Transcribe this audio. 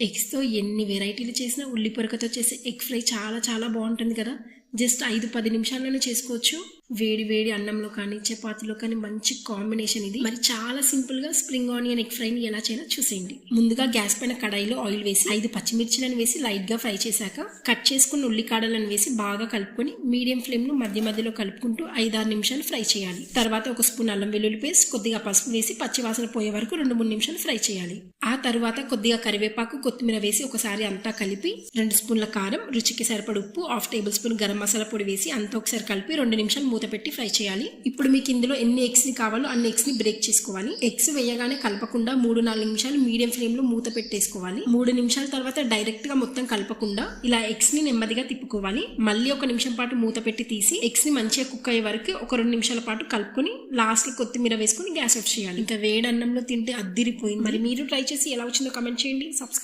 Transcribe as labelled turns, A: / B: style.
A: ఎగ్స్తో ఎన్ని వెరైటీలు చేసినా ఉల్లి పొరకతో చేసే ఎగ్ ఫ్రై చాలా చాలా బాగుంటుంది కదా. జస్ట్ 5-10 నిమిషాల్లోనే చేసుకోవచ్చు. వేడి వేడి అన్నంలో కానీ చపాతీలో కానీ మంచి కాంబినేషన్ ఇది. మరి చాలా సింపుల్ గా స్ప్రింగ్ ఆనియన్ ఎగ్ ఫ్రైని ఎలా చేయాలో చూసేయండి. ముందుగా గ్యాస్ పైన కడాయిలో ఆయిల్ వేసి 5 పచ్చిమిర్చిలను వేసి లైట్ గా ఫ్రై చేశాక కట్ చేసుకున్న ఉల్లికాడలను వేసి బాగా కలుపుకొని మీడియం ఫ్లేమ్ ను మధ్య మధ్యలో కలుపుకుంటూ 5-6 నిమిషాలు ఫ్రై చేయాలి. తర్వాత 1 స్పూన్ అల్లం వెల్లుల్లి పేస్ట్, కొద్దిగా పసుపు వేసి పచ్చివాసన పోయే వరకు 2-3 నిమిషాలు ఫ్రై చేయాలి. ఆ తర్వాత కొద్దిగా కరివేపాకు, కొత్తిమీర వేసి ఒకసారి అంతా కలిపి 2 స్పూన్ల కారం, రుచికి సరిపడ ఉప్పు, 1/2 టేబుల్ స్పూన్ గరం మసాలా పొడి వేసి అంతా ఒకసారి కలిపి 2 నిమిషాలు మూత పెట్టి ఫ్రై చేయాలి. ఇప్పుడు మీకు ఇందులో ఎన్ని ఎగ్స్ ని కావాలో అన్ని ఎగ్స్ ని బ్రేక్ చేసుకోవాలి. ఎగ్స్ వేయగానే కలపకుండా 3-4 నిమిషాలు మీడియం ఫ్లేమ్ లో మూత పెట్టేసుకోవాలి. 3 నిమిషాల తర్వాత డైరెక్ట్ గా మొత్తం కలపకుండా ఇలా ఎగ్స్ ని నెమ్మదిగా తిప్పుకోవాలి. మళ్ళీ 1 నిమిషం పాటు మూత పెట్టి తీసి ఎగ్స్ ని మంచిగా కుక్ అయ్యే వరకు 2 నిమిషాల పాటు కలుపుకొని లాస్ట్ లో కొత్తిమీర వేసుకుని గ్యాస్ ఆఫ్ చేయాలి. ఇంకా వేడి అన్నంలో తింటే అద్దిరిపోయింది. మరి మీరు ట్రై చేసి ఎలా వచ్చిందో కమెంట్ చేయండి. సబ్స్క్రైబ్